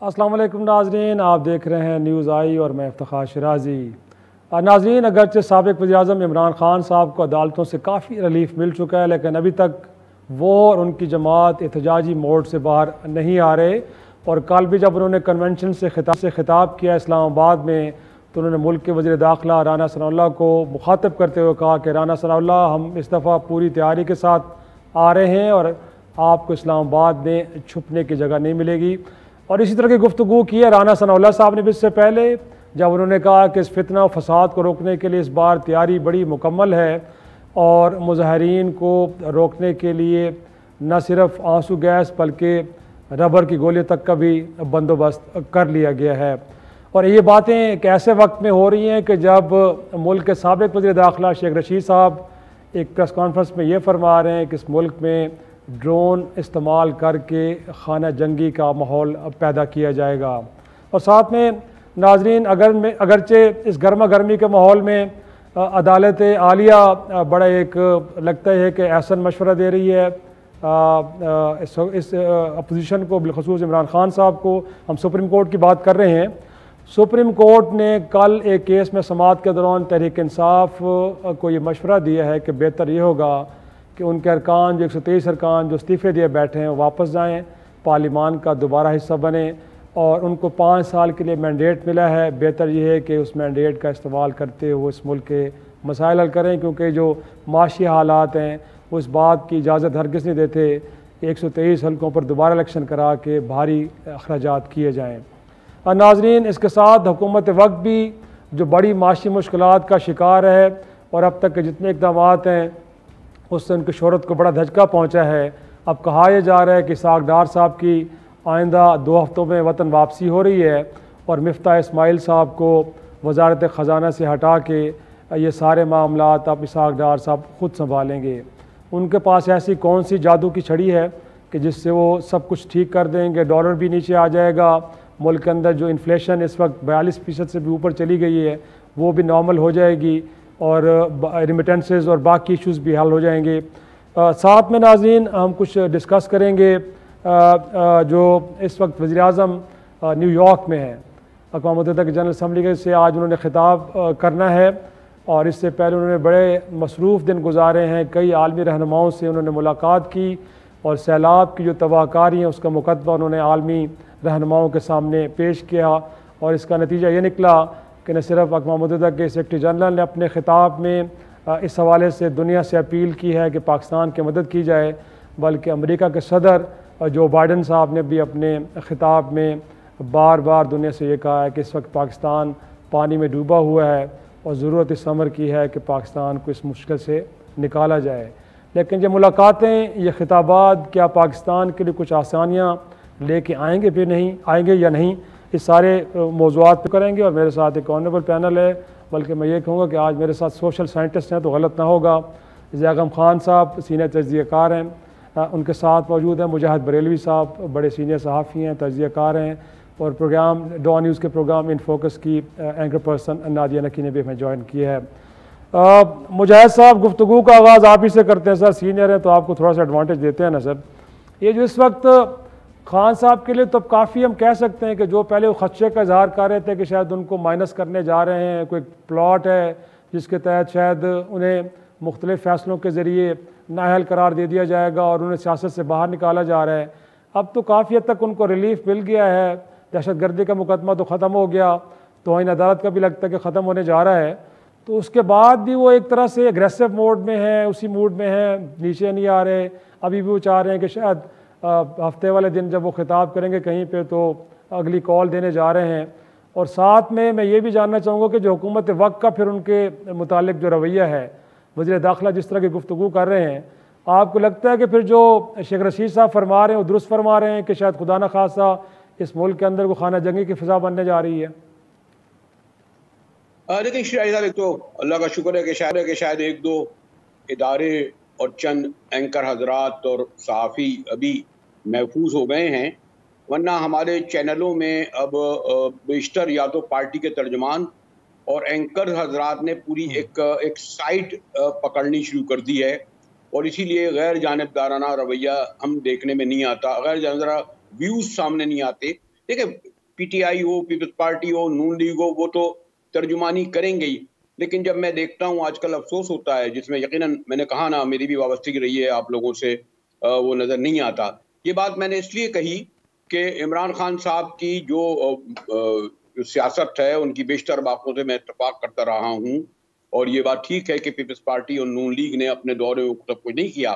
अस्सलाम वालेकुम नाजरीन, आप देख रहे हैं न्यूज़ आई और मैं इफ्तिखार शिराजी। नाजरीन, अगरचे साबिक़ वज़ीर-ए-आज़म इमरान ख़ान साहब को अदालतों से काफ़ी रिलीफ मिल चुका है, लेकिन अभी तक वो और उनकी जमात एहतजाजी मोड से बाहर नहीं आ रहे। और कल भी जब उन्होंने कन्वेंशन से खिताब किया इस्लामाबाद में, तो उन्होंने मुल्क के वज़ीर दाखिला राना सनाउल्लाह को मुखातब करते हुए कहा कि राना सनाउल्लाह, हम इस दफ़ा पूरी तैयारी के साथ आ रहे हैं और आपको इस्लामाबाद में छुपने की जगह नहीं मिलेगी। और इसी तरह की गुफ्तगू की है राना सनाउल्लाह साहब ने भी इससे पहले, जब उन्होंने कहा कि इस फितना और फसाद को रोकने के लिए इस बार तैयारी बड़ी मुकम्मल है और मुज़ाहिरीन को रोकने के लिए न सिर्फ आंसू गैस बल्कि रबर की गोली तक का भी बंदोबस्त कर लिया गया है। और ये बातें एक ऐसे वक्त में हो रही हैं कि जब मुल्क के साबिक़ वज़ीर दाखिला शेख रशीद साहब एक प्रेस कॉन्फ्रेंस में ये फरमा रहे हैं कि इस मुल्क में ड्रोन इस्तेमाल करके खाना जंगी का माहौल पैदा किया जाएगा। और साथ में नाजरीन, अगरचे इस गर्मा गर्मी के माहौल में अदालत आलिया बड़ा एक लगता है कि ऐसा मशवरा दे रही है इस अपोजिशन को, बिलखसूस इमरान ख़ान साहब को। हम सुप्रीम कोर्ट की बात कर रहे हैं। सुप्रीम कोर्ट ने कल एक केस में समाअत के दौरान तहरीक इंसाफ को ये मशवरा दिया है कि बेहतर ये होगा कि उनके अरकान, जो 123 अरकान जो इस्तीफ़े दिए बैठे हैं, वो वापस जाएँ, पार्लिमान का दोबारा हिस्सा बने। और उनको 5 साल के लिए मैंडेट मिला है। बेहतर ये है कि उस मैंडेट का इस्तेमाल करते हुए इस मुल्क के मसाइल हल करें, क्योंकि जो माशी हालात हैं वो इस बात की इजाज़त हरगिज़ नहीं देते 123 हल्कों पर दोबारा इलेक्शन करा के भारी अखराजात किए जाएँ। और नाजरीन, इसके साथ हुकूमत वक्त भी जो बड़ी माशी मुश्किलात का शिकार है और अब तक के जितने इक़दाम हैं उससे उनकी शोहरत को बड़ा धचका पहुँचा है। अब कहा यह जा रहा है कि इसहाक़ डार साहब की आइंदा 2 हफ़्तों में वतन वापसी हो रही है और मिफ्ता इस्माइल साहब को वज़ारत ख़जाना से हटा के ये सारे मामलात अब इसहाक़ डार साहब ख़ुद संभालेंगे। उनके पास ऐसी कौन सी जादू की छड़ी है कि जिससे वो सब कुछ ठीक कर देंगे? डॉलर भी नीचे आ जाएगा, मुल्क के अंदर जो इन्फ्लेशन इस वक्त 42% से भी ऊपर चली गई है वो भी नॉर्मल हो जाएगी और रिमिटेंसेस और बाकी इश्यूज़ भी हल हो जाएंगे। साथ में नाज़रीन, हम कुछ डिस्कस करेंगे जो इस वक्त वज़ीर-ए-आज़म न्यूयॉर्क में हैं। अक़वाम मुत्तहिदा की जनरल असम्बली से आज उन्होंने ख़िताब करना है और इससे पहले उन्होंने बड़े मसरूफ़ दिन गुजारे हैं। कई आलमी रहनुमाओं से उन्होंने मुलाकात की और सैलाब की जो तबाहकारी है उसका मुकदमा उन्होंने आलमी रहनुमाओं के सामने पेश किया। और इसका नतीजा ये निकला कि न सिर्फ अक़वाम मुत्तहिदा के सेक्रेटरी जनरल ने अपने ख़िताब में इस हवाले से दुनिया से अपील की है कि पाकिस्तान की मदद की जाए, बल्कि अमेरिका के सदर जो बाइडन साहब ने भी अपने ख़िताब में बार बार दुनिया से ये कहा है कि इस वक्त पाकिस्तान पानी में डूबा हुआ है और ज़रूरत इस अमर की है कि पाकिस्तान को इस मुश्किल से निकाला जाए। लेकिन ये मुलाकातें, ये ख़िताबात क्या पाकिस्तान के लिए कुछ आसानियाँ लेके आएंगे भी नहीं आएंगे या नहीं, इस सारे मौज़ूआत पे करेंगे। और मेरे साथ एक ऑनरेबल पैनल है, बल्कि मैं ये कहूँगा कि आज मेरे साथ सोशल साइंटिस्ट हैं तो गलत ना होगा। ज़ियागम खान साहब सीनियर तजज़ियाकार हैं, उनके साथ मौजूद हैं मुजाहिद बरेलवी साहब, बड़े सीनियर सहाफ़ी हैं, तजज़ियाकार हैं और प्रोग्राम डॉन न्यूज़ के प्रोग्राम इन फोकस की एंकर पर्सन नादिया नकी ने भी हमें ज्वाइन किया है। मुजाहिद साहब, गुफ्तगू का आगाज़ आप ही से करते हैं सर, सीनियर हैं तो आपको थोड़ा सा एडवांटेज देते हैं ना सर। ये जो इस वक्त खान साहब के लिए तो काफ़ी हम कह सकते हैं कि जो पहले वो खदशे का इजहार कर रहे थे कि शायद उनको माइनस करने जा रहे हैं, कोई प्लॉट है जिसके तहत शायद उन्हें मुख्तलिफ़ फ़ैसलों के ज़रिए नाअहल करार दे दिया जाएगा और उन्हें सियासत से बाहर निकाला जा रहा है। अब तो काफ़ी हद तक उनको रिलीफ मिल गया है, दहशत गर्दी का मुकदमा तो ख़त्म हो गया, तौहीन अदालत का भी लगता है कि ख़त्म होने जा रहा है। तो उसके बाद भी वो एक तरह से एग्रेसिव मोड में है, उसी मूड में है, नीचे नहीं आ रहे। अभी भी वो चाह रहे हैं कि शायद हफ्ते वाले दिन जब वो खिताब करेंगे कहीं पे तो अगली कॉल देने जा रहे हैं। और साथ में मैं ये भी जानना चाहूँगा कि जो हुकूमत वक्त का फिर उनके मुतालिक जो रवैया है, वज़ीर दाखिला जिस तरह की गुफ्तगू कर रहे हैं, आपको लगता है कि फिर जो शेख रशीद साहब फरमा रहे हैं वो दुरुस्त फरमा रहे हैं कि शायद खुदा न खासा इस मुल्क के अंदर को खाना जंगी की फ़िज़ा बनने जा रही है? लेकिन शायद एक तो अल्लाह का शुक्र है कि शायद 1-2 इदारे और चंद एंकर हजरात और सहाफ़ी अभी महफूज हो गए हैं, वरना हमारे चैनलों में अब बेशतर या तो पार्टी के तर्जमान और एंकर हजरात ने पूरी एक साइट पकड़नी शुरू कर दी है और इसीलिए गैर जानिबदाराना रवैया हम देखने में नहीं आता, गैर जानिबदाराना व्यूज़ सामने नहीं आते। देखिए, पीटीआई हो, पीपल्स पार्टी हो, नून लीग हो, वो तो तर्जुमानी करेंगे ही। लेकिन जब मैं देखता हूँ आजकल अफसोस होता है, जिसमें यकीनन मैंने कहा ना मेरी भी वाबस्तगी रही है आप लोगों से, वो नज़र नहीं आता। ये बात मैंने इसलिए कही कि इमरान खान साहब की जो सियासत है, उनकी बेशतर बातों से मैं इत्तेफाक करता रहा हूँ, और ये बात ठीक है कि पीपल्स पार्टी और नून लीग ने अपने दौरे में सब कुछ नहीं किया।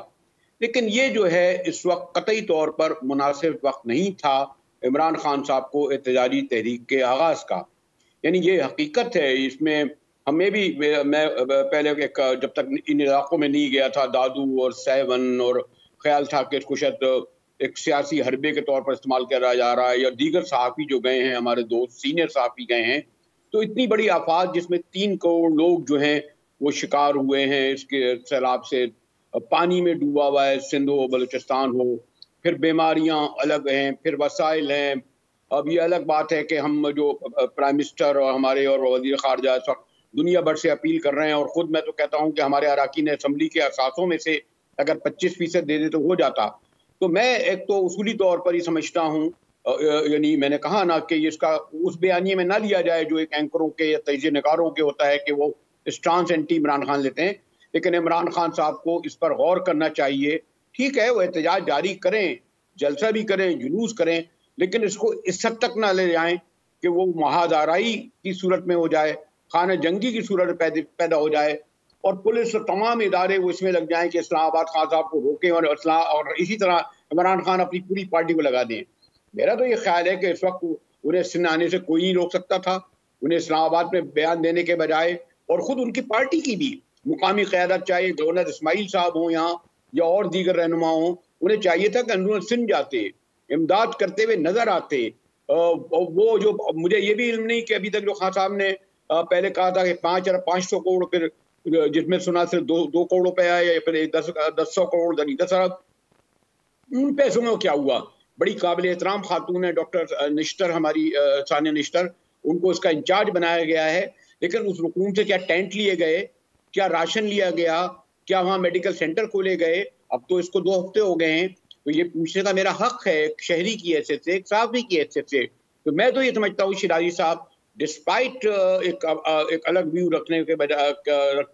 लेकिन ये जो है इस वक्त कतई तौर पर मुनासिब वक्त नहीं था इमरान खान साहब को एहतजाजी तहरीक के आगाज़ का। यानी ये हकीकत है, इसमें हमें भी मैं पहले जब तक इन इलाकों में नहीं गया था, दादू और सेवन, और ख्याल था कि इसको शायद एक सियासी हरबे के तौर पर इस्तेमाल किया जा रहा है, या दीगर सहाफ़ी जो गए हैं, हमारे दोस्त सीनियर सहाफ़ी गए हैं, तो इतनी बड़ी आफात जिसमें 3 करोड़ लोग जो हैं वो शिकार हुए हैं इसके सैलाब से, पानी में डूबा हुआ है सिंध हो, बलूचिस्तान हो, फिर बीमारियां अलग हैं, फिर वसाइल हैं। अब ये अलग बात है कि हम जो प्राइम मिनिस्टर और हमारे और वज़ीर ख़ारजा इस वक्त दुनिया भर से अपील कर रहे हैं, और ख़ुद मैं तो कहता हूँ कि हमारे अराकीन असम्बली के असासों में से अगर 25% दे दे तो हो जाता। तो मैं एक तो उसूली तौर पर ही समझता हूँ, यानी मैंने कहा ना कि इसका उस बयानिए में ना लिया जाए जो एक एंकरों के या तजिए निगारों के होता है कि वो स्टांस एंटी इमरान खान लेते हैं, लेकिन इमरान खान साहब को इस पर गौर करना चाहिए। ठीक है, वो एहतजाज जारी करें, जलसा भी करें, जुलूस करें, लेकिन इसको इस हद तक ना ले जाएं कि वो महादाराई की सूरत में हो जाए, खाना जंगी की सूरत पैदा हो जाए, और पुलिस और तमाम इदारे वो इसमें लग जाएं कि इस्लामाबाद खान साहब को रोकें, और इसी तरह इमरान खान अपनी पूरी पार्टी को लगा दें। मेरा तो ये ख्याल है कि इस वक्त उन्हें सिंध आने से कोई नहीं रोक सकता था। उन्हें इस्लामाबाद में बयान देने के बजाय, और ख़ुद उनकी पार्टी की भी मुकामी क़यादत, चाहे गवर्नर इस्माइल साहब हों यहाँ या और दीगर रहनुमा हों, उन्हें चाहिए था कि अंदरूनी सिंध जाते, इमदाद करते हुए नज़र आते। वो जो मुझे ये भी इल्म नहीं कि अभी तक जो खान साहब ने पहले कहा था कि 5,500 करोड़, फिर जिसमें सुना सिर्फ 2 करोड़ रुपए आए, या फिर 10 करोड़, 10 अरब, उन पैसों में क्या हुआ? बड़ी काबिल एहतराम खातून है डॉक्टर निश्तर, हमारी सानिया निश्तर, उनको इसका इंचार्ज बनाया गया है, लेकिन उस हुकूम से क्या टेंट लिए गए, क्या राशन लिया गया, क्या वहाँ मेडिकल सेंटर खोले गए? अब तो इसको 2 हफ्ते हो गए हैं, तो ये पूछने का मेरा हक है एक शहरी की हैसियत से, एक सहाफ़ी की हैसियत से। तो मैं तो ये समझता हूँ शिराजी साहब डिस्पाइट एक अलग व्यू रखते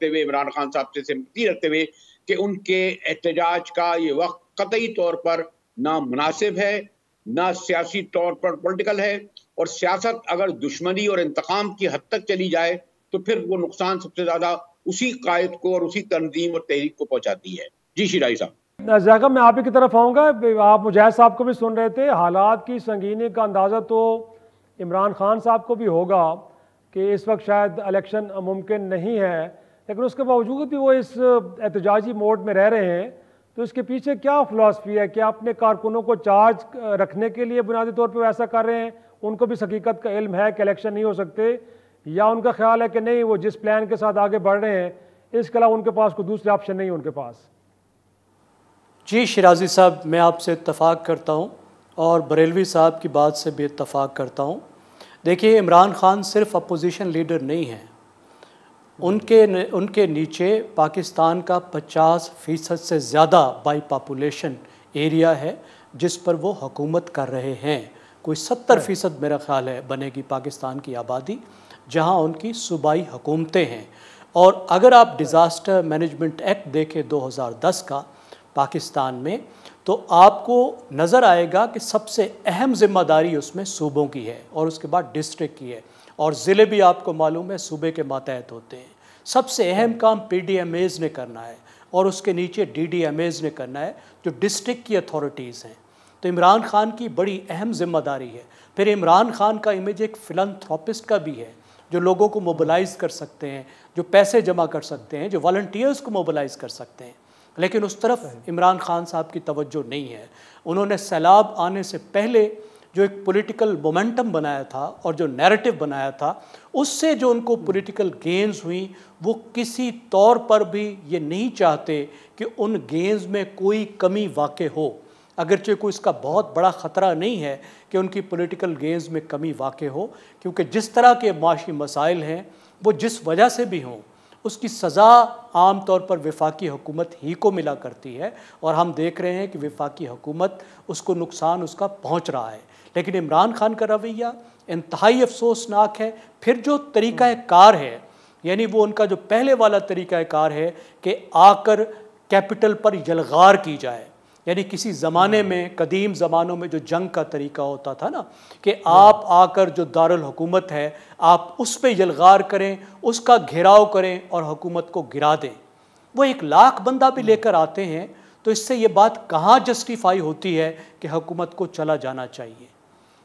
हुए, इमरान खान साहब से सिम्पैथी रखते हुए, कि उनके एहतजाज का ये वक्त कतई तौर पर ना मुनासिब है, ना सियासी तौर पर पॉलिटिकल है, और सियासत अगर दुश्मनी और इंतकाम की हद तक चली जाए तो फिर वो नुकसान सबसे ज़्यादा उसी कायद को और उसी तंजीम और तहरीक को पहुँचाती है। जी शिराजी साहब। ज़ैकब, मैं आप ही की तरफ आऊँगा। आप मुजाहिद साहब को भी सुन रहे थे, हालात की संगीनी का अंदाज़ा तो इमरान खान साहब को भी होगा कि इस वक्त शायद इलेक्शन मुमकिन नहीं है, लेकिन उसके बावजूद भी वो इस एहतजाजी मोड में रह रहे हैं। तो इसके पीछे क्या फ़िलासफ़ी है? क्या अपने कारकुनों को चार्ज रखने के लिए बुनियादी तौर पर वैसा कर रहे हैं? उनको भी हकीकत का इल्म है कि इलेक्शन नहीं हो सकते, या उनका ख्याल है कि नहीं, वो जिस प्लान के साथ आगे बढ़ रहे हैं इसके अलावा उनके पास कोई दूसरे ऑप्शन नहीं है उनके पास? जी शिराजी साहब, मैं आपसे इत्तफ़ाक़ करता हूँ और बरेलवी साहब की बात से भी इत्तफ़ाक़ करता हूँ। देखिए, इमरान खान सिर्फ अपोजिशन लीडर नहीं हैं, उनके नीचे पाकिस्तान का 50% से ज़्यादा बाई पॉपुलेशन एरिया है जिस पर वो हुकूमत कर रहे हैं। कोई 70% मेरा ख़्याल है बनेगी पाकिस्तान की आबादी, जहाँ उनकी सूबाई हुकूमतें हैं। और अगर आप डिज़ास्टर मैनेजमेंट एक्ट देखें 2010 का पाकिस्तान में, तो आपको नज़र आएगा कि सबसे अहम ज़िम्मेदारी उसमें सूबों की है और उसके बाद डिस्ट्रिक्ट की है, और ज़िले भी आपको मालूम है सूबे के मातहत होते हैं। सबसे अहम काम PDMAs ने करना है और उसके नीचे DDMAs ने करना है जो डिस्ट्रिक्ट की अथॉरिटीज़ हैं। तो इमरान खान की बड़ी अहम ज़िम्मेदारी है। फिर इमरान खान का इमेज एक फिलंथ्रोपिस्ट का भी है, जो लोगों को मोबिलाइज़ कर सकते हैं, जो पैसे जमा कर सकते हैं, जो वॉलंटियर्स को मोबिलाइज़ कर सकते हैं। लेकिन उस तरफ इमरान खान साहब की तवज्जो नहीं है। उन्होंने सैलाब आने से पहले जो एक पॉलिटिकल मोमेंटम बनाया था और जो नैरेटिव बनाया था, उससे जो उनको पॉलिटिकल गेन्स हुई, वो किसी तौर पर भी ये नहीं चाहते कि उन गेन्स में कोई कमी वाक़ई हो। अगरचे कोई इसका बहुत बड़ा ख़तरा नहीं है कि उनकी पॉलिटिकल गेन्स में कमी वाक़ई हो, क्योंकि जिस तरह के माशी मसाइल हैं वो जिस वजह से भी हों, उसकी सज़ा आम तौर पर वफाकी हुकूमत ही को मिला करती है, और हम देख रहे हैं कि वफाकी हुकूमत उसको नुकसान उसका पहुंच रहा है। लेकिन इमरान खान का रवैया इंतहाई अफसोसनाक है। फिर जो तरीक़ाकार है, यानी वो उनका जो पहले वाला तरीक़ाकार है कि आकर कैपिटल पर यलगार की जाए, यानी किसी ज़माने में, कदीम ज़मानों में जो जंग का तरीका होता था ना, कि आप आकर जो दारुल हुकूमत है आप उस पे यलगार करें, उसका घेराव करें और हुकूमत को गिरा दें। वो 1 लाख बंदा भी लेकर आते हैं, तो इससे ये बात कहाँ जस्टिफाई होती है कि हुकूमत को चला जाना चाहिए?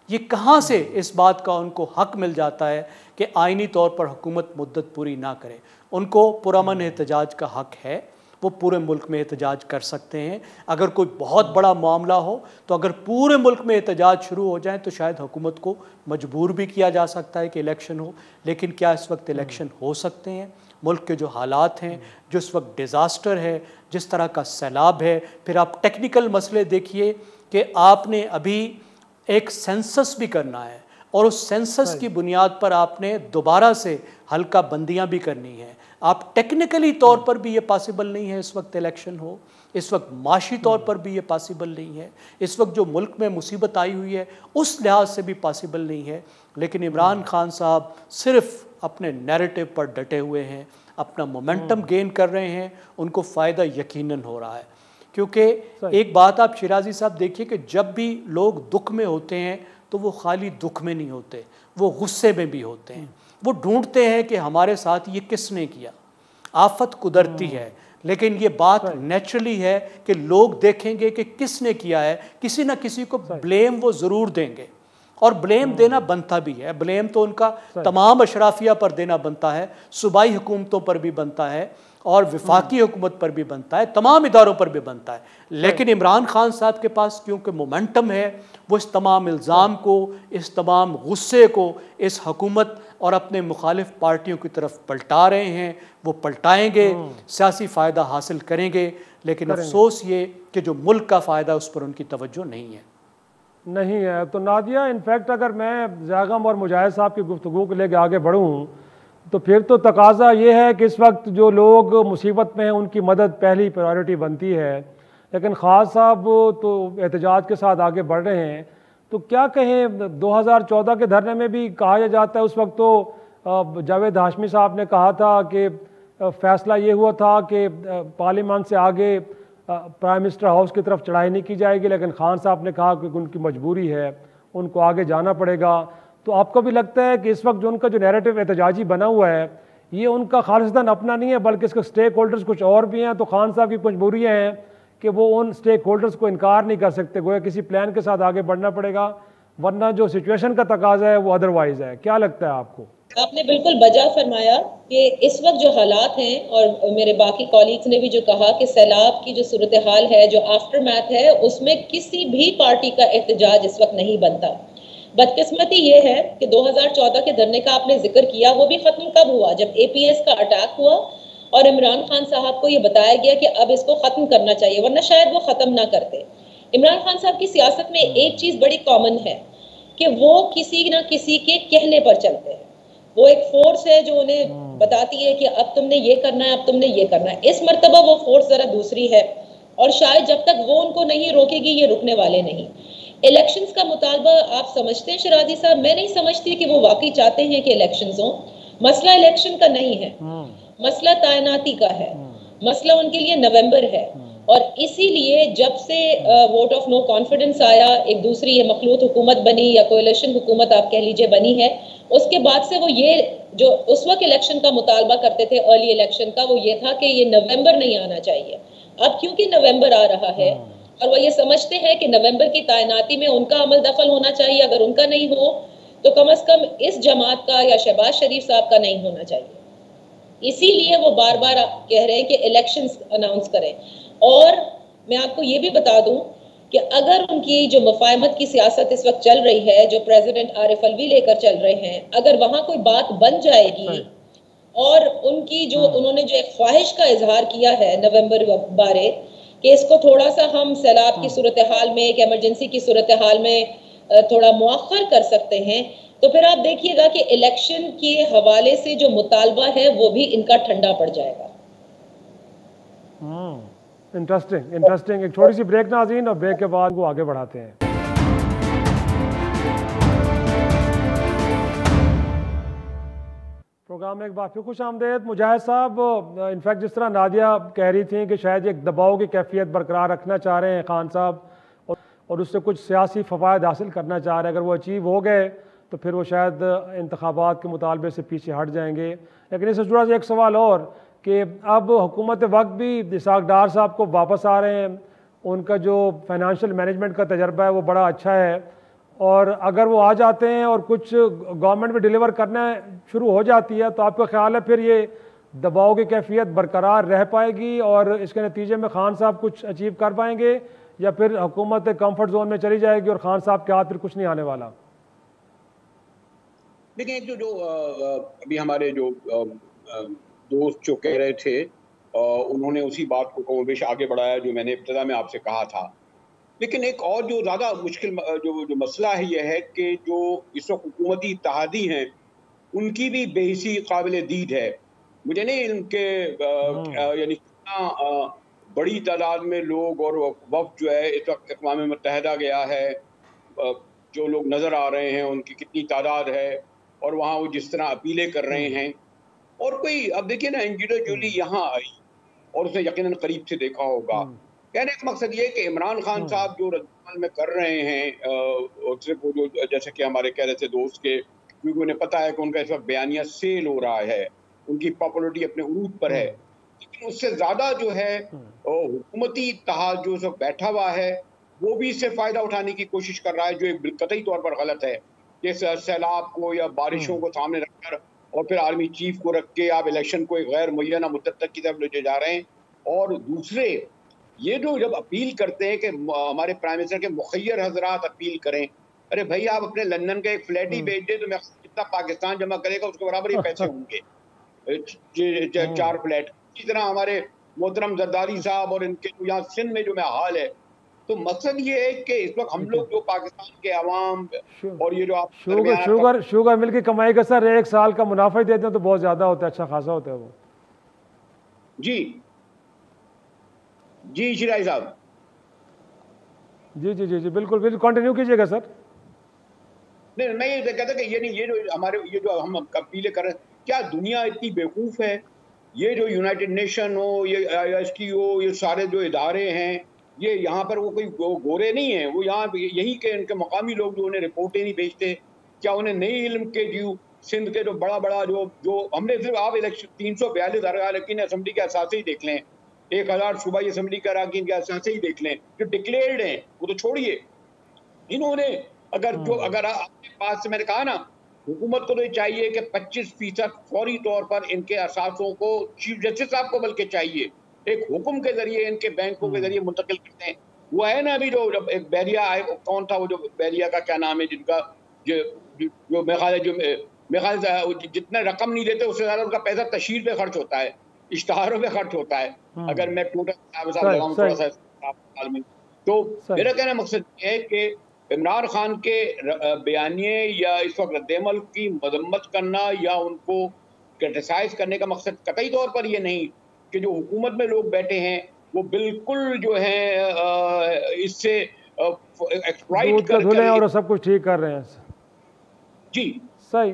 ये कहाँ से इस बात का उनको हक मिल जाता है कि आइनी तौर पर हुकूमत मुद्दत पूरी ना करे? उनको पुरअमन एहतजाज का हक है, वो पूरे मुल्क में एहतजाज कर सकते हैं। अगर कोई बहुत बड़ा मामला हो तो अगर पूरे मुल्क में एहतजाज शुरू हो जाए तो शायद हुकूमत को मजबूर भी किया जा सकता है कि इलेक्शन हो। लेकिन क्या इस वक्त इलेक्शन हो सकते हैं? मुल्क के जो हालात हैं, जो इस वक्त डिज़ास्टर है, जिस तरह का सैलाब है, फिर आप टेक्निकल मसले देखिए कि आपने अभी एक सेंसस भी करना है और उस सेंसस की बुनियाद पर आपने दोबारा से हल्का बंदियाँ भी करनी है। आप टेक्निकली तौर पर भी ये पॉसिबल नहीं है इस वक्त इलेक्शन हो, इस वक्त माशी तौर पर भी ये पॉसिबल नहीं है, इस वक्त जो मुल्क में मुसीबत आई हुई है उस लिहाज से भी पॉसिबल नहीं है। लेकिन इमरान खान साहब सिर्फ अपने नैरेटिव पर डटे हुए हैं, अपना मोमेंटम गेन कर रहे हैं, उनको फ़ायदा यकीनन हो रहा है। क्योंकि एक बात आप शिराजी साहब देखिए कि जब भी लोग दुख में होते हैं तो वो खाली दुख में नहीं होते, वो गुस्से में भी होते हैं। वो ढूंढते हैं कि हमारे साथ ये किसने किया। आफत कुदरती है, लेकिन ये बात नेचुरली है कि लोग देखेंगे कि किसने किया है, किसी ना किसी को ब्लेम वो ज़रूर देंगे, और ब्लेम देना बनता भी है। ब्लेम तो उनका तमाम अशराफिया पर देना बनता है, सूबाई हुकूमतों पर भी बनता है और वफाकी हुकूमत पर भी बनता है, तमाम इदारों पर भी बनता है। लेकिन इमरान खान साहब के पास क्योंकि मोमेंटम है, वो इस तमाम इल्ज़ाम को, इस तमाम गुस्से को इस हुकूमत और अपने मुखालिफ पार्टियों की तरफ पलटा रहे हैं। वो पलटाएंगे, सियासी फ़ायदा हासिल करेंगे, लेकिन अफसोस ये कि जो मुल्क का फ़ायदा उस पर उनकी तवज्जो नहीं है। तो नादिया, इनफैक्ट अगर मैं ज़ागम और मुजाहिद साहब की गुफ्तगू को लेकर आगे बढ़ूँ तो फिर तो तकाजा ये है कि इस वक्त जो लोग मुसीबत में हैं उनकी मदद पहली प्रायोरिटी बनती है। लेकिन ख़ास साहब तो एहतजाज के साथ आगे बढ़ रहे हैं। तो क्या कहें, 2014 के धरने में भी कहा जाता है, उस वक्त तो जावेद हाशमी साहब ने कहा था कि फ़ैसला ये हुआ था कि पार्लियामेंट से आगे प्राइम मिनिस्टर हाउस की तरफ चढ़ाई नहीं की जाएगी, लेकिन खान साहब ने कहा कि उनकी मजबूरी है, उनको आगे जाना पड़ेगा। तो आपको भी लगता है कि इस वक्त जो उनका जो नैरेटिव एहतजाजी बना हुआ है ये उनका खालिस्तान अपना नहीं है, बल्कि इसके स्टेक होल्डर्स कुछ और भी हैं? तो खान साहब की मजबूरियाँ हैं कि वो उन स्टेक होल्डर्स को इनकार नहीं कर सकते, गोया किसी प्लान के साथ आगे बढ़ना पड़ेगा, वरना जो सिचुएशन का तकाजा है वो अदरवाइज है। क्या लगता है आपको? आपने बिल्कुल बजा फरमाया कि इस वक्त जो हालात हैं, और मेरे बाकी कॉलीग्स ने भी जो कहा कि सैलाब की जो सूरत हाल है, जो आफ्टर मैथ है, उसमें किसी भी पार्टी का एहतजाज इस वक्त नहीं बनता। बदकिस्मती ये है कि 2014 के धरने का आपने जिक्र किया, वो भी खत्म कब हुआ? जब APS का अटैक हुआ और इमरान खान साहब को ये बताया गया कि अब इसको खत्म करना चाहिए, वरना शायद वो खत्म ना करते। इमरान खान साहब की सियासत में एक चीज बड़ी कॉमन है कि वो किसी ना किसी के कहने पर चलते हैं। वो एक फोर्स है जो उन्हें बताती है कि अब तुमने ये करना है, अब तुमने ये करना है। इस मर्तबा वो फोर्स जरा दूसरी है, और शायद जब तक वो उनको नहीं रोकेगी ये रुकने वाले नहीं। इलेक्शंस का मुतालबा आप समझते हैं शिराजी साहब? मैं नहीं समझती कि वो वाकई चाहते हैं कि इलेक्शंस हों। मसला इलेक्शन का नहीं है, मसला तैनाती का है, मसला उनके लिए नवंबर है। और इसीलिए जब से वोट ऑफ नो कॉन्फिडेंस आया, एक दूसरी ये मखलूत हुकूमत बनी या कोएलिशन हुकूमत आप कह लीजिए बनी है, उसके बाद से वो ये जो उस वक्त इलेक्शन का मुतालबा करते थे, अर्ली इलेक्शन का, वो ये था कि ये नवंबर नहीं आना चाहिए। अब क्योंकि नवंबर आ रहा है और वो ये समझते हैं कि नवंबर की तैनाती में उनका अमल दखल होना चाहिए, अगर उनका नहीं हो तो कम से कम इस जमात का या शहबाज शरीफ साहब का नहीं होना चाहिए। इसीलिए वो बार बार कह रहे हैं कि इलेक्शंस अनाउंस करें। और मैं आपको ये भी बता दूं कि अगर उनकी जो मुफाहमत की सियासत इस वक्त चल रही है, जो प्रेसिडेंट आरिफ अलवी लेकर चल रहे हैं, अगर वहां कोई बात बन जाएगी और उनकी जो उन्होंने जो एक ख्वाहिश का इजहार किया है नवंबर बारे कि इसको थोड़ा सा हम सैलाब की सूरत हाल में, एक एमरजेंसी की सूरत हाल में थोड़ा मुअख्खर कर सकते हैं, तो फिर आप देखिएगा कि इलेक्शन के हवाले से जो मुतालबा है वो भी इनका ठंडा पड़ जाएगा। Interesting interesting. एक छोटी सी ब्रेक नाज़रीन, और ब्रेक के बाद वो आगे बढ़ाते हैं। प्रोग्राम में एक बार फिर खुश आमदेद। मुजाहिद साहब, इनफैक्ट जिस तरह नादिया कह रही थी कि शायद एक दबाव की कैफियत बरकरार रखना चाह रहे हैं खान साहब, और उससे कुछ सियासी फ़वाद हासिल करना चाह रहे हैं, अगर वो अचीव हो गए तो फिर वो शायद इंतखाबात के मुतालबे से पीछे हट जाएंगे। लेकिन इससे जुड़ा एक सवाल और कि अब हुकूमत वक्त भी इसाक डार साहब को वापस आ रहे हैं, उनका जो फाइनेंशियल मैनेजमेंट का तजर्बा है वो बड़ा अच्छा है, और अगर वो आ जाते हैं और कुछ गवर्नमेंट में डिलीवर करना शुरू हो जाती है तो आपका ख्याल है फिर ये दबाव की कैफियत बरकरार रह पाएगी और इसके नतीजे में खान साहब कुछ अचीव कर पाएंगे, या फिर हुकूमत कंफर्ट जोन में चली जाएगी और खान साहब के हाथ फिर कुछ नहीं आने वाला? देखिए, एक जो अभी हमारे जो दोस्त जो कह रहे थे, उन्होंने उसी बात को कमोबेश आगे बढ़ाया जो मैंने इब्तिदा में आपसे कहा था। लेकिन एक और जो ज़्यादा मुश्किल जो मसला है यह है कि जो इस वक्त हुकूमती इत्तेहादी हैं उनकी भी बेहिसी काबिल दीद है। मुझे नहीं इनके यानी कितना बड़ी तादाद में लोग और वफ़द जो है इस वक्त अक़वाम मुत्तहिदा गया है, जो लोग नज़र आ रहे हैं उनकी कितनी तादाद है, और वहाँ वो जिस तरह अपीलें कर रहे हैं। और कोई अब देखिए ना, एंजेलिना जोली यहाँ आई और उसने यकीनन करीब से देखा होगा। कहने का मकसद ये है कि इमरान खान साहब जो रद्द में कर रहे हैं, और सिर्फ वो जो जैसे कि हमारे कह रहे थे दोस्त के, क्योंकि उन्हें पता है कि उनका इस वक्त बयानिया सेल हो रहा है, उनकी पॉपुलरिटी अपने उरूज पर है, लेकिन उससे ज़्यादा जो है हुकूमती इत्तेहाद जो सब बैठा हुआ है वो भी इससे फ़ायदा उठाने की कोशिश कर रहा है, जो एक कतई तौर पर गलत है। जैसे सैलाब को या बारिशों को सामने रखकर और फिर आर्मी चीफ को रख के आप इलेक्शन को एक गैर मुय्यना मुद्दत तक की तरफ ले जा रहे हैं। और दूसरे ये जो जब अपील करते हैं कि हमारे प्राइम मिनिस्टर के मुखय्यर हजरात अपील करें, अरे भाई आप अपने लंदन का एक फ्लैट ही बेच दे तो मैं जितना पाकिस्तान जमा करेगा उसके बराबर ही पैसे होंगे, 4 फ्लैट। इसी तरह हमारे मोहतरम जरदारी साहब और इनके यहाँ सिंध में जो मैं हाल है, तो मकसद ये है कि इस वक्त हम लोग जो पाकिस्तान के अवाम और ये जो आप शुगर मिल की कमाई का सर 1 साल का मुनाफा देते हैं तो बहुत ज्यादा होता है, अच्छा खासा होता है वो। जी जी शिराई साहब, जी जी जी जी बिल्कुल बिल्कुल कंटिन्यू कीजिएगा सर। नहीं, मैं ये कहता कि ये नहीं, ये जो हमारे ये जो हम अपीलें कर रहे हैं, क्या दुनिया इतनी बेवकूफ़ है? ये जो यूनाइटेड नेशन हो, ये ISTO, ये सारे जो इदारे हैं, ये यहाँ पर वो कोई गोरे नहीं हैं, वो यहाँ यही के इनके मकामी लोग जो उन्हें रिपोर्टें नहीं भेजते। क्या उन्हें नई इल्म के जो सिंध के जो बड़ा जो हमने सिर्फ आप इलेक्शन 342 अरकान असम्बली के असासे ही देख लें, 1000 सूबाई असम्बली के अरकान के असासे ही देख लें जो डिक्लेयर्ड हैं, वो तो छोड़िए। इन्होंने अगर आपके पास से मैंने कहा ना, हुकूमत को तो चाहिए कि 25% फौरी तौर पर इनके असासों को चीफ जस्टिस साहब को बल्कि चाहिए एक हुक्म के जरिए इनके बैंकों के जरिए मुंतकिल करते हैं। वो है ना अभी जो एक बैरिया आए, कौन था वो जो बैरिया का क्या नाम है, जिनका जो मेरे ख्याल से जितना रकम नहीं देते उससे ज्यादा उनका पैसा तशहीर पे खर्च होता है, इश्तहारों पे खर्च होता है। अगर मैं टोटल लगाऊं थोड़ा सा, तो मेरा कहना मकसद ये है कि इमरान खान के बयानिए या इस वक्त रद्देमल की मजम्मत करना या उनको क्रिटिसाइज करने का मकसद कतई तौर पर ये नहीं कि जो हुकूमत में लोग बैठे हैं वो बिल्कुल जो है इससे एक्सप्लॉइट कर और सब कुछ ठीक कर रहे हैं। जी सही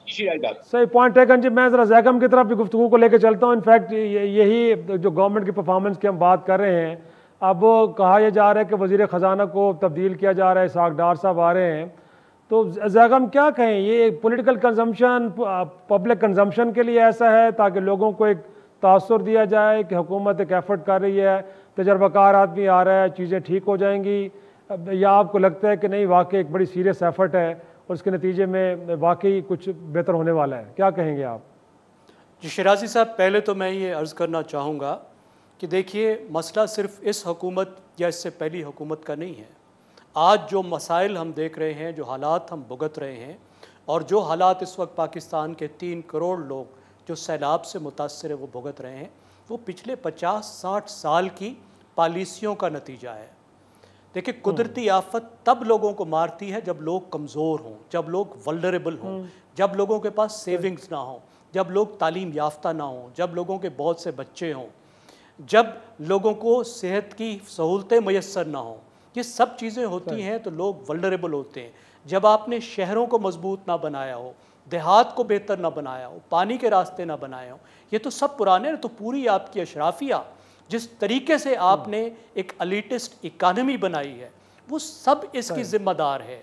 सही पॉइंट टेकन जी। मैं ज़रा जैकम की तरफ भी गुफ्तगू को लेकर चलता हूँ। इनफैक्ट यही जो गवर्नमेंट की परफॉर्मेंस की हम बात कर रहे हैं, अब कहा यह जा रहा है कि वज़ीर ख़जाना को तब्दील किया जा रहा है, इसाक डार साहब आ रहे हैं, तो जैकम क्या कहें, ये पॉलिटिकल कंजम्पशन, पब्लिक कंजम्पशन के लिए ऐसा है ताकि लोगों को एक तासुर दिया जाए कि हुकूमत एक एफर्ट कर रही है, तजर्बाकार आदमी आ रहा है, चीज़ें ठीक हो जाएंगी, या आपको लगता है कि नहीं वाकई एक बड़ी सीरियस एफर्ट है और उसके नतीजे में वाकई कुछ बेहतर होने वाला है? क्या कहेंगे आप? जी शिराजी साहब, पहले तो मैं ये अर्ज़ करना चाहूँगा कि देखिए, मसला सिर्फ इस हुकूमत या इससे पहली हुकूमत का नहीं है। आज जो मसाइल हम देख रहे हैं, जो हालात हम भुगत रहे हैं, और जो हालात इस वक्त पाकिस्तान के 3 करोड़ लोग जो सैलाब से मुतासर है वो भुगत रहे हैं, वो पिछले 50-60 साल की पॉलिसियों का नतीजा है। देखिए, कुदरती आफत तब लोगों को मारती है जब लोग कमज़ोर हों, जब लोग वल्नरेबल हों, जब लोगों के पास सेविंग्स ना हों, जब लोग तालीम याफ्ता ना हों, जब लोगों के बहुत से बच्चे हों, जब लोगों को सेहत की सहूलतें मैसर ना हों। ये सब चीज़ें होती हैं तो लोग वल्नरेबल होते हैं। जब आपने शहरों को मजबूत ना बनाया हो, देहात को बेहतर ना बनाया हो, पानी के रास्ते ना बनाए हो, ये तो सब पुराने, तो पूरी आपकी अशराफिया जिस तरीके से आपने एक एलिटिस्ट इकानमी बनाई है, वो सब इसकी ज़िम्मेदार है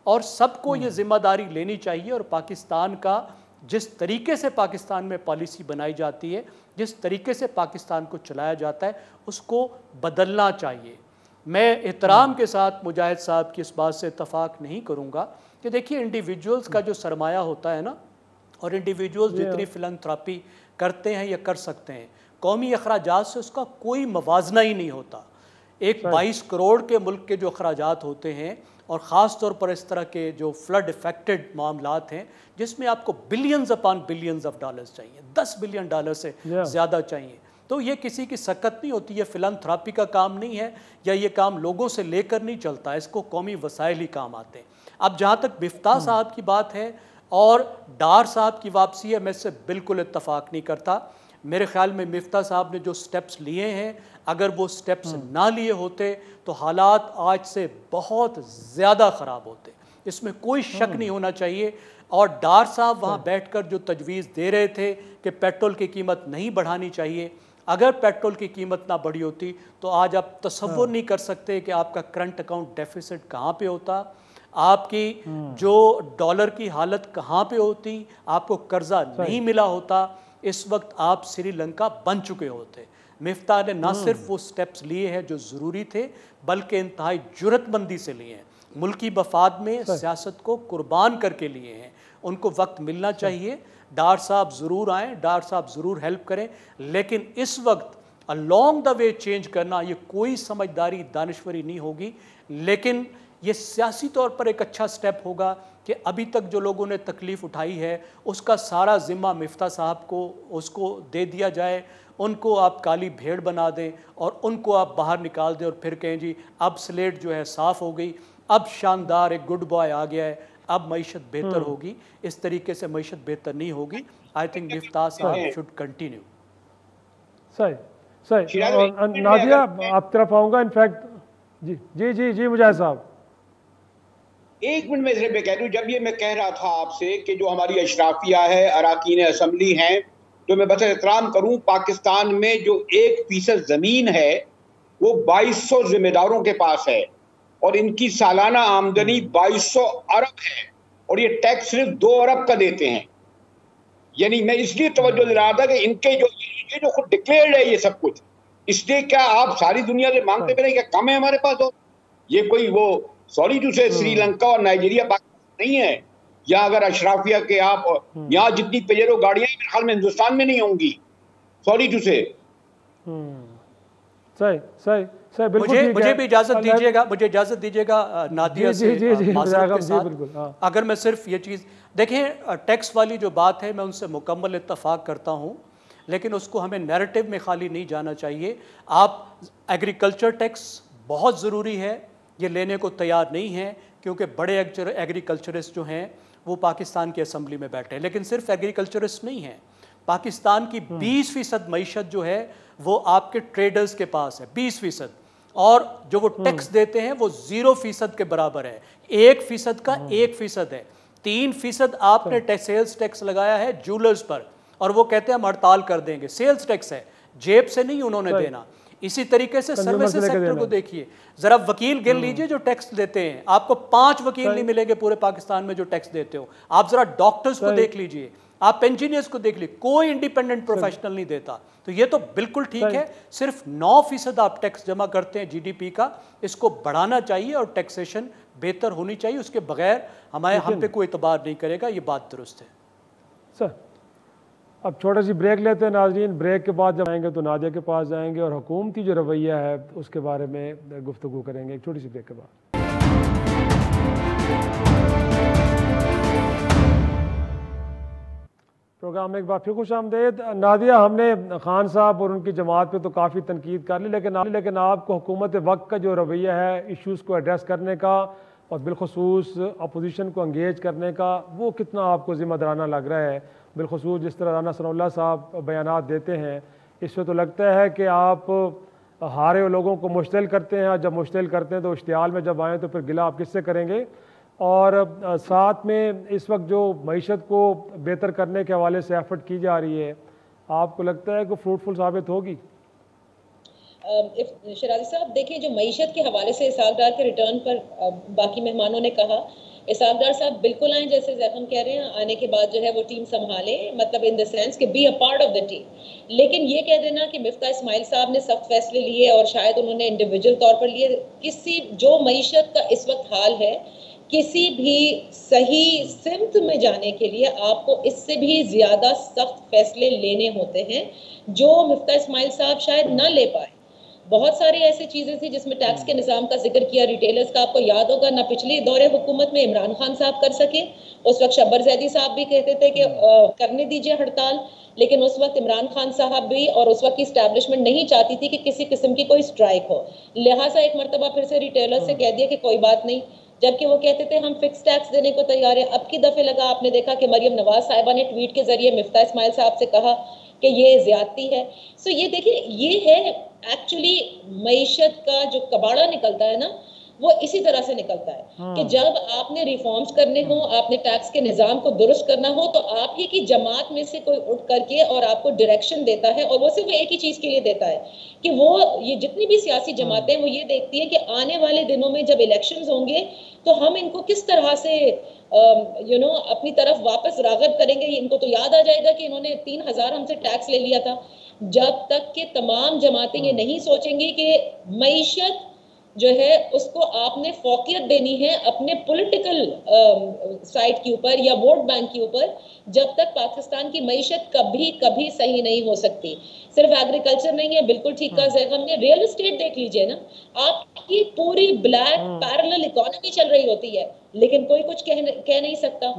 और सबको ये ज़िम्मेदारी लेनी चाहिए। और पाकिस्तान का जिस तरीके से पाकिस्तान में पॉलिसी बनाई जाती है, जिस तरीके से पाकिस्तान को चलाया जाता है, उसको बदलना चाहिए। मैं एहतराम के साथ मुजाहिद साहब की इस बात से इत्तफाक नहीं करूँगा कि देखिए, इंडिविजुअल्स का जो सरमाया होता है ना, और इंडिविजुअल्स जितनी फिलंथ्रॉपी करते हैं या कर सकते हैं, कौमी अखराजात से उसका कोई मवाजना ही नहीं होता। एक 22 करोड़ के मुल्क के जो अखराजात होते हैं, और ख़ास तौर पर इस तरह के जो फ्लड इफेक्टेड मामलात हैं जिसमें आपको billions upon billions of dollars चाहिए, 10 बिलियन डॉलर से ज़्यादा चाहिए, तो ये किसी की सकत नहीं होती, ये फिलंथ्रॉपी का काम नहीं है, या ये काम लोगों से लेकर नहीं चलता, इसको कौमी वसाइल ही काम आते हैं। अब जहाँ तक मिफ्ताह साहब की बात है और डार साहब की वापसी है, मैं इससे बिल्कुल इत्तफाक नहीं करता। मेरे ख्याल में मिफ्ताह साहब ने जो स्टेप्स लिए हैं, अगर वो स्टेप्स ना लिए होते तो हालात आज से बहुत ज़्यादा ख़राब होते, इसमें कोई शक नहीं होना चाहिए। और डार साहब वहाँ बैठकर जो तजवीज़ दे रहे थे कि पेट्रोल की कीमत नहीं बढ़ानी चाहिए, अगर पेट्रोल की कीमत ना बढ़ी होती तो आज आप तसव्वुर नहीं कर सकते कि आपका करंट अकाउंट डेफिसिट कहाँ पे होता, आपकी जो डॉलर की हालत कहाँ पे होती, आपको कर्जा नहीं मिला होता, इस वक्त आप श्रीलंका बन चुके होते। मिफ्ताह ने ना सिर्फ वो स्टेप्स लिए हैं जो ज़रूरी थे, बल्कि इंतहाई जुर्रतमंदी से लिए हैं, मुल्की मफाद में सियासत को कुर्बान करके लिए हैं। उनको वक्त मिलना चाहिए। डार साहब ज़रूर आएँ, डार साहब ज़रूर हेल्प करें, लेकिन इस वक्त अलॉन्ग द वे चेंज करना ये कोई समझदारी दानिश्वरी नहीं होगी, लेकिन ये सियासी तौर पर एक अच्छा स्टेप होगा कि अभी तक जो लोगों ने तकलीफ़ उठाई है उसका सारा ज़िम्मा मिफ्ताह साहब को उसको दे दिया जाए, उनको आप काली भेड़ बना दें और उनको आप बाहर निकाल दें और फिर कहें जी अब स्लेट जो है साफ़ हो गई, अब शानदार एक गुड बॉय आ गया है, अब मईशत बेहतर होगी। इस तरीके से मईशत बेहतर नहीं होगी। आई थिंक मिफ्ताह साहब शुड कंटिन्यू। सही सही। और नादिया आप तरफ आऊँगा, इनफैक्ट जी जी जी जी मुजाहिद साहब, एक मिनट में सिर्फ कह दूं, जब ये मैं कह रहा था आपसे कि जो हमारी अशराफिया है, अराकीन असम्बली हैं, तो मैं बस एहतराम करूं, पाकिस्तान में जो 1% ज़मीन है वो 2200 जिम्मेदारों के पास है और इनकी सालाना आमदनी 2200 अरब है और ये टैक्स सिर्फ 2 अरब का देते हैं। यानी मैं इसलिए तवज्जो दिला रहा था कि इनके जो खुद डिक्लेयर्ड है ये सब कुछ, इसलिए क्या आप सारी दुनिया से मांगते फिरें क्या कम है हमारे पास? हो ये कोई वो सॉरी टू से श्रीलंका और नाइजीरिया पाकिस्तान नहीं है। या अगर अशराफिया के आप यहाँ जितनी पेजेरो गाड़ियां मेरे ख्याल में हिंदुस्तान में नहीं होंगी, सॉरी टू से। सही सही सही, बिल्कुल। मुझे भी इजाजत दीजिएगा नादिया से बिल्कुल। अगर मैं सिर्फ ये चीज़ देखें, टैक्स वाली जो बात है मैं उनसे मुकम्मल इत्तफाक करता हूँ, लेकिन उसको हमें नैरेटिव में खाली नहीं जाना चाहिए। आप एग्रीकल्चर टैक्स बहुत ज़रूरी है, ये लेने को तैयार नहीं है क्योंकि बड़े एग्रीकल्चरिस्ट जो हैं वो पाकिस्तान की असम्बली में बैठे हैं, लेकिन सिर्फ एग्रीकल्चरिस्ट नहीं हैं। पाकिस्तान की 20% मईशत जो है वो आपके ट्रेडर्स के पास है, 20%, और जो वो टैक्स देते हैं वो 0% के बराबर है। 1% का 1% है। 3% आपने सेल्स टैक्स लगाया है जूलर्स पर और वो कहते हैं हम हड़ताल कर देंगे। सेल्स टैक्स है, जेब से नहीं उन्होंने देना। इसी तरीके से सर्विसेज सेक्टर को देखिए, जरा वकील गिन लीजिए जो टैक्स देते हैं, आपको 5 वकील नहीं मिलेंगे पूरे पाकिस्तान में जो टैक्स देते हो। आप जरा डॉक्टर्स को देख लीजिए, आप इंजीनियर्स को देख लीजिए, कोई इंडिपेंडेंट प्रोफेशनल नहीं देता। तो ये तो बिल्कुल ठीक है, सिर्फ 9% आप टैक्स जमा करते हैं जीडीपी का, इसको बढ़ाना चाहिए और टैक्सेशन बेहतर होनी चाहिए, उसके बगैर हम पे कोई एतबार नहीं करेगा। ये बात दुरुस्त है सर। अब छोटा सी ब्रेक लेते हैं नाज़रीन। ब्रेक के बाद जब आएंगे तो नादिया के पास जाएंगे और हुकूमती जो रवैया है उसके बारे में गुफ्तगू करेंगे, एक छोटी सी ब्रेक के बाद। प्रोग्राम में एक बार फिर खुश आमदेद। नादिया, हमने खान साहब और उनकी जमात पे तो काफ़ी तनकीद कर ली, लेकिन आपको हुकूमत वक्त का जो रवैया है इश्यूज़ को एड्रेस करने का और बिलखसूस अपोजिशन को इंगेज करने का, वो कितना आपको ज़िम्मेदाराना लग रहा है? बिलखसूस जिस तरह राना सनाउल्लाह साहब बयानात देते हैं, इससे तो लगता है कि आप हारे लोगों को मुश्तिल करते हैं, और जब मुश्तिल करते हैं तो इश्तियाल में जब आएँ तो फिर गिला आप किससे करेंगे? और साथ में इस वक्त जो मईशत को बेहतर करने के हवाले से एफर्ट की जा रही है, आपको लगता है कि फ्रूटफुल साबित होगी? शराजी साहब देखिए, जो मईशत के हवाले से इसहाक डार के रिटर्न पर बाकी मेहमानों ने कहा, इसहाक डार साहब बिल्कुल आए जैसे जैफम कह रहे हैं, आने के बाद जो है वो टीम संभाले, मतलब इन द सेंस कि be a part of the team. लेकिन ये कह देना कि मिफ्ता इस्माइल साहब ने सख्त फैसले लिए और शायद उन्होंने इंडिविजुअल तौर पर लिए, किसी जो मईशत का इस वक्त हाल है, किसी भी सही सिमत में जाने के लिए आपको इससे भी ज्यादा सख्त फैसले लेने होते हैं, जो मिफ्ता इस्माइल साहब शायद न ले पाए। बहुत सारी ऐसी चीजें थी जिसमें टैक्स के निजाम का जिक्र किया, रिटेलर्स का, आपको याद होगा ना, पिछले दौरे हुकूमत में इमरान खान साहब कर सके, उस वक्त शब्बर जैदी साहब भी कहते थे कि करने दीजिए हड़ताल, लेकिन उस वक्त इमरान खान साहब भी और उस वक्त की स्टैब्लिशमेंट नहीं चाहती थी कि किसी किस्म की कोई स्ट्राइक हो, लिहाजा एक मरतबा फिर से रिटेलर्स से कह दिया कि कोई बात नहीं, जबकि वो कहते थे हम फिक्स टैक्स देने को तैयार है। अब की दफे लगा, आपने देखा कि मरियम नवाज साहिबा ने ट्वीट के जरिए मिफ्ता इस्माइल साहब से कहा कि ये ज्यादती है। सो ये देखिए, ये है एक्चुअली मईशत का जो कबाड़ा निकलता है ना, वो इसी तरह से निकलता है कि जब आपने रिफॉर्म्स करने हो, आपने टैक्स के निजाम को दुरुस्त करना हो, तो आप ही की जमात में से कोई उठ करके और आपको डायरेक्शन देता है, और वो सिर्फ एक ही चीज के लिए देता है कि वो ये जितनी भी सियासी जमातें वो ये देखती है कि आने वाले दिनों में जब इलेक्शंस होंगे तो हम इनको किस तरह से अपनी तरफ वापस राग़िब करेंगे। इनको तो याद आ जाएगा कि इन्होंने 3000 हमसे टैक्स ले लिया था। जब तक कि तमाम जमातें ये नहीं सोचेंगी कि मईशत जो है उसको आपने फौकियत देनी है अपने पॉलिटिकल साइड के ऊपर या वोट बैंक के ऊपर, जब तक पाकिस्तान की मईशत कभी कभी सही नहीं हो सकती। सिर्फ एग्रीकल्चर नहीं है, बिल्कुल ठीक कहा जैगम ने, रियल एस्टेट देख लीजिए ना, आपकी पूरी ब्लैक पैरेलल इकोनॉमी चल रही होती है, लेकिन कोई कुछ कह नहीं सकता।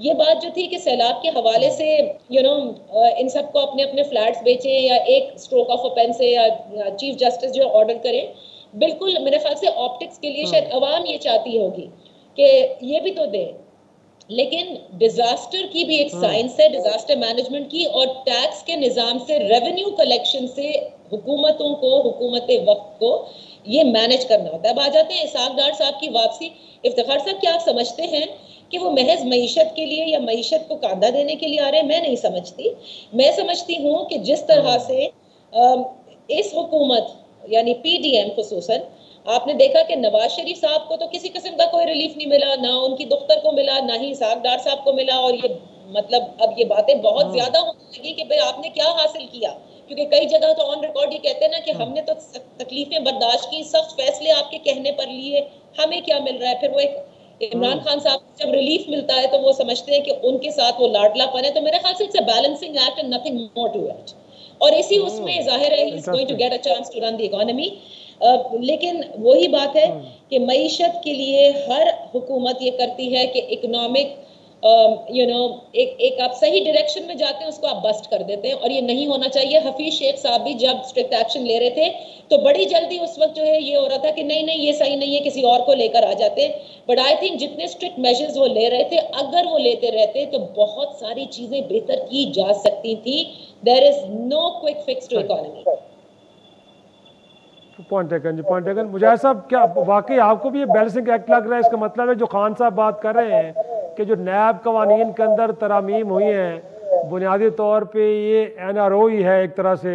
ये बात जो थी कि सैलाब के हवाले से इन सबको अपने अपने फ्लैट्स बेचें या एक स्ट्रोक ऑफ अ पेन से या चीफ जस्टिस जो ऑर्डर करें, बिल्कुल मेरे ख्याल से ऑप्टिक्स के लिए शायद अवाम ये चाहती होगी कि ये भी तो दे, लेकिन डिजास्टर की भी एक साइंस है, डिजास्टर मैनेजमेंट की, और टैक्स के निजाम से, रेवेन्यू कलेक्शन से हुकूमतों को, हुकूमत वक्त को ये मैनेज करना होता है। अब आ जाते हैं इसहाक डार साहब की वापसी। इफ्तिखार साहब, क्या आप समझते हैं कि वो महज मईशत के लिए या मईशत को कांधा देने के लिए आ रहे हैं? मैं नहीं समझती। मैं समझती हूँ कि जिस तरह से इस हुकूमत यानी पीडीएम खुसूसन, आपने देखा कि नवाज शरीफ साहब को तो किसी किस्म का कोई रिलीफ नहीं मिला, ना उनकी दुख्तर को मिला, ना ही इसहाक डार साहब को मिला, और ये मतलब अब ये बातें बहुत ज्यादा होने लगी कि भाई आपने क्या हासिल किया, क्योंकि कई जगह तो ऑन रिकॉर्ड ये कहते हैं ना कि हमने तो तकलीफें बर्दाश्त की, सख्त फैसले आपके कहने पर लिए, हमें क्या मिल रहा है। फिर वो एक इमरान खान साहब को जब रिलीफ मिलता है तो वो समझते हैं कि उनके साथ वो लाडलापन है। तो मेरे ख्याल से it's a balancing act and nothing more to it, और इसी उसमें जाहिर है he is going to get a chance to run the economy. लेकिन वही बात है कि मईशत के लिए हर हुकूमत ये करती है कि इकोनॉमिक एक आप सही डायरेक्शन में जाते हैं, उसको आप बस्ट कर देते हैं, और ये नहीं होना चाहिए। हफीज शेख साहब भी जब स्ट्रिक्ट एक्शन ले रहे थे तो बड़ी जल्दी उस वक्त जो है ये हो रहा था कि नहीं नहीं ये सही नहीं है, किसी और को लेकर आ जाते। बट आई थिंक जितने स्ट्रिक्ट मेजर्स वो ले रहे थे, अगर वो लेते रहते तो बहुत सारी चीजें बेहतर की जा सकती थी। There is no quick fix to economy. Point taken ji, point taken. Mujahir साहब, क्या वाकई आपको भी ये बैलेंसिंग एक्ट लग रहा है? इसका मतलब है जो खान साहब बात कर रहे हैं कि जो नैब कवानीन के अंदर तरामीम हुई हैं, बुनियादी तौर पे ये NRO ही है एक तरह से,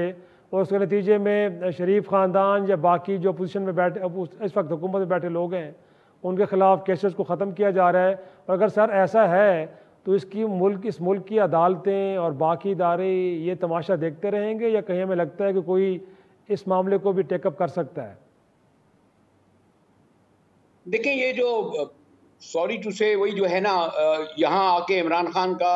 और उसके नतीजे में शरीफ ख़ानदान या बाकी जो अपोजिशन में बैठे, इस वक्त हुकूमत में बैठे लोग हैं, उनके ख़िलाफ़ केसेस को ख़त्म किया जा रहा है। और अगर सर ऐसा है तो इस मुल्क की अदालतें और बाकी इदारे ये तमाशा देखते रहेंगे, या कहीं हमें लगता है कि कोई इस मामले को भी टेकअप कर सकता है? देखिए, ये जो सॉरी टू से वही जो है ना, यहाँ आके इमरान खान का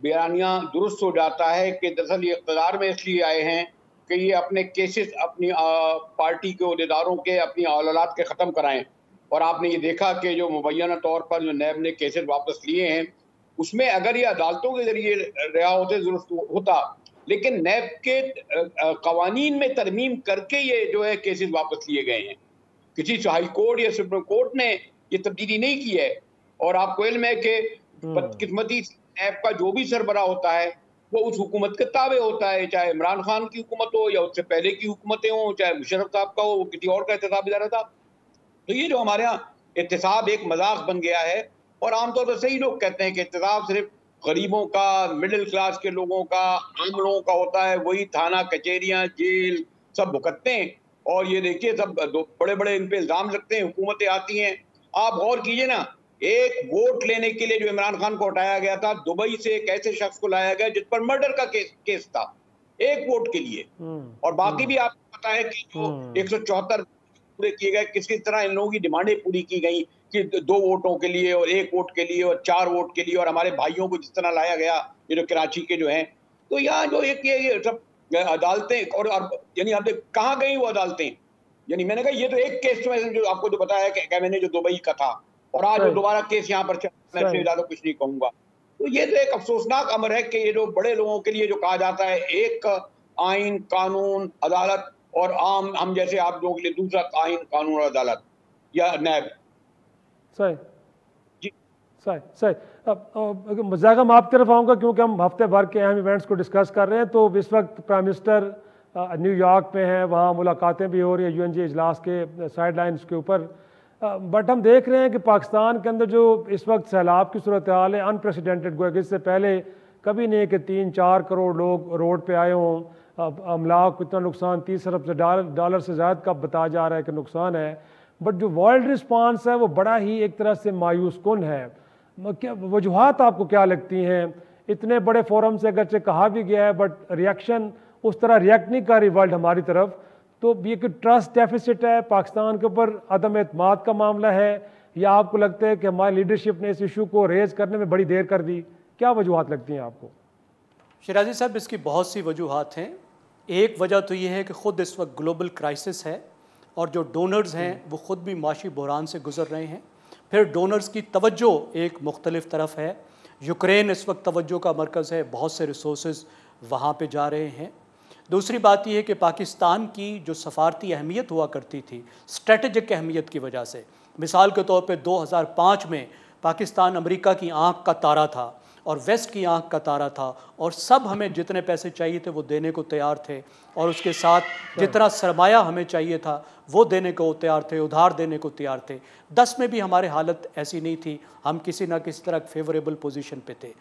बयानिया दुरुस्त हो जाता है कि दरअसल ये इक़्तिदार में इसलिए आए हैं कि ये अपने केसेस अपनी पार्टी के अहदेदारों के, अपनी औलाद के ख़त्म कराएं। और आपने ये देखा कि जो मुबैना तौर पर जो नैब ने केसेस वापस लिए हैं, उसमें अगर ये अदालतों के जरिए रिहा होते जरूर होता, लेकिन नैब के कवानीन में तरमीम करके ये जो है केसेस वापस लिए गए हैं। किसी हाई कोर्ट या सुप्रीम कोर्ट ने ये तब्दीली नहीं की है। और आपको इल्म है कि बदकिस्मती नैब का जो भी सरबराह होता है वो उस हुकूमत के ताबे होता है, चाहे इमरान खान की हुकूमत हो या उससे पहले की हुकूमतें हों, चाहे मुशर्रफ साहब का हो, वो किसी और का एहतसाब इदारा था। तो ये जो हमारे यहाँ एहतसाब एक मजाक बन गया है, और आमतौर पर सही लोग कहते हैं कि एहतसाब सिर्फ गरीबों का, मिडिल क्लास के लोगों का, आम लोगों का होता है, वही थाना कचहरियां जेल सब भुगतते हैं। और ये देखिए सब बड़े बड़े इन पे इल्जाम लगते हैं, हुकूमतें आती हैं। आप गौर कीजिए ना, एक वोट लेने के लिए जो इमरान खान को हटाया गया था, दुबई से एक ऐसे शख्स को लाया गया जिस पर मर्डर का केस था, एक वोट के लिए। और बाकी भी आपको पता है कि जो 174 पूरे किए गए, किस किस तरह इन लोगों की डिमांडें पूरी की गई कि 2 वोटों के लिए और 1 वोट के लिए और 4 वोट के लिए, और हमारे भाइयों को जिस तरह लाया गया, ये जो कराची के जो हैं। तो यहाँ जो एक ये सब अदालतें और यानी आप देख कहाँ गई वो अदालतें। यानी मैंने कहा ये तो एक केस में जो आपको जो बताया कि मैंने जो दुबई का था, और आज वो दोबारा केस यहाँ पर मैं ज्यादा कुछ नहीं कहूंगा। तो ये तो एक अफसोसनाक अमर है कि ये जो बड़े लोगों के लिए जो कहा जाता है एक आइन कानून अदालत, और आम हम जैसे आप लोगों के लिए दूसरा आइन कानून और अदालत या नैब। सही जी सही सही। अब मज़ाक मैं आपकी तरफ आऊँगा क्योंकि हम हफ्ते भर के अहम इवेंट्स को डिस्कस कर रहे हैं। तो इस वक्त प्राइम मिनिस्टर न्यूयॉर्क में हैं, वहाँ मुलाकातें भी हो रही है UNG इजलास के साइड लाइन्स के ऊपर। बट हम देख रहे हैं कि पाकिस्तान के अंदर जो इस वक्त सैलाब की सूरत हाल है अनप्रेसिडेंटेड, गोया कि इससे पहले कभी नहीं कि 3-4 करोड़ लोग रोड पे आए हों। अमलाक को इतना नुकसान 30 अरब से डॉलर से ज़्यादा का बताया जा रहा है कि नुकसान है। बट जो वर्ल्ड रिस्पांस है वो बड़ा ही एक तरह से मायूस कुन है। क्या वजूहात आपको क्या लगती हैं? इतने बड़े फोरम से अगरचे कहा भी गया है बट रिएक्शन उस तरह रिएक्ट नहीं कर रही वर्ल्ड हमारी तरफ। तो ये कि ट्रस्ट डेफिसिट है पाकिस्तान के ऊपर, अदम एतमाद का मामला है, या आपको लगता है कि हमारी लीडरशिप ने इस इशू को रेज करने में बड़ी देर कर दी? क्या वजूहात लगती हैं आपको? शिराजी साहब, इसकी बहुत सी वजूहात हैं। एक वजह तो ये है कि ख़ुद इस वक्त ग्लोबल क्राइसिस है और जो डोनर्स हैं वो ख़ुद भी माशी बहरान से गुजर रहे हैं। फिर डोनर्स की तवज्जो एक मुख्तलिफ तरफ है। यूक्रेन इस वक्त तवज्जो का मरकज़ है, बहुत से रिसोर्सेज वहाँ पे जा रहे हैं। दूसरी बात यह है कि पाकिस्तान की जो सफारती अहमियत हुआ करती थी, स्ट्रेटजिक अहमियत की वजह से, मिसाल के तौर पे 2005 में पाकिस्तान अमेरिका की आंख का तारा था और वेस्ट की आंख का तारा था, और सब हमें जितने पैसे चाहिए थे वो देने को तैयार थे, और उसके साथ जितना सरमाया हमें चाहिए था वो देने को तैयार थे, उधार देने को तैयार थे। 10 में भी हमारे हालत ऐसी नहीं थी, हम किसी ना किसी तरह फेवरेबल पोजीशन पे थे,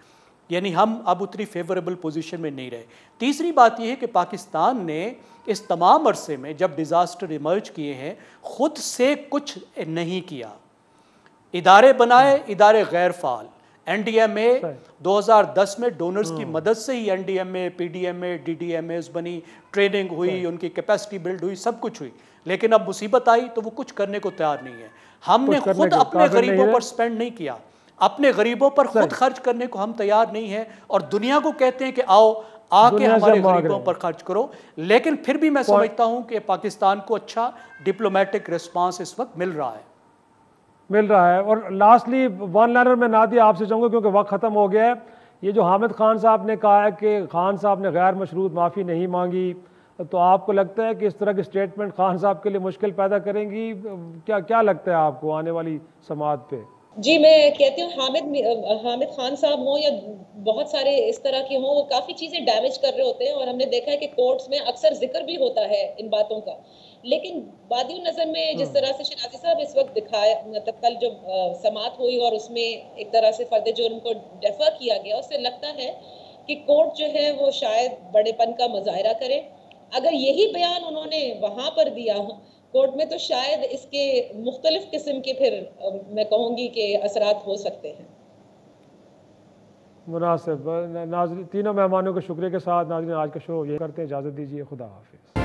यानी हम अब उतनी फेवरेबल पोजीशन में नहीं रहे। तीसरी बात यह है कि पाकिस्तान ने इस तमाम अरसे में जब डिज़ास्टर इमर्ज किए हैं ख़ुद से कुछ नहीं किया। इदारे बनाए, इदारे गैर फ़ाल। NDMA 2010 में डोनर्स की मदद से ही NDMA, PDMA, DDMAs बनी, ट्रेनिंग हुई, उनकी कैपेसिटी बिल्ड हुई, सब कुछ हुई। लेकिन अब मुसीबत आई तो वो कुछ करने को तैयार नहीं है। हमने खुद अपने गरीबों पर स्पेंड नहीं किया, अपने गरीबों पर खुद खर्च करने को हम तैयार नहीं हैं, और दुनिया को कहते हैं कि आओ आके हमारे गरीबों पर खर्च करो। लेकिन फिर भी मैं समझता हूं कि पाकिस्तान को अच्छा डिप्लोमेटिक रिस्पांस इस वक्त मिल रहा है। और लास्टली वन लाइनर में नादिया आपसे चाहूँगा क्योंकि वक्त ख़त्म हो गया है। ये जो हामिद खान साहब ने कहा है कि खान साहब ने गैर मशरूत माफ़ी नहीं मांगी, तो आपको लगता है कि इस तरह की स्टेटमेंट खान साहब के लिए मुश्किल पैदा करेंगी? क्या लगता है आपको आने वाली समाअत पे? जी, मैं कहती हूँ हामिद खान साहब हों या बहुत सारे इस तरह के हों, वो काफ़ी चीज़ें डैमेज कर रहे होते हैं, और हमने देखा है कि कोर्ट्स में अक्सर जिक्र भी होता है इन बातों का। लेकिन वादी नज़र में जिस तरह से शिराजी साहब इस वक्त दिखाया, मतलब कल जो समाअत हुई और उसमें एक तरह से फर्द जुर्म को डेफर किया गया, उससे लगता है कि कोर्ट जो है वो शायद बड़ेपन का मुजाहरा करे। अगर यही बयान उन्होंने वहाँ पर दिया कोर्ट में, तो शायद इसके मुख्तलिफ किस्म के फिर मैं कहूँगी कि असरात हो सकते हैं। मुनासिब। नाज़रीन, तीनों मेहमानों के शुक्रिया के साथ नाज़रीन आज का शो ये करते हैं, इजाज़त दीजिए, खुदा हाफिज़।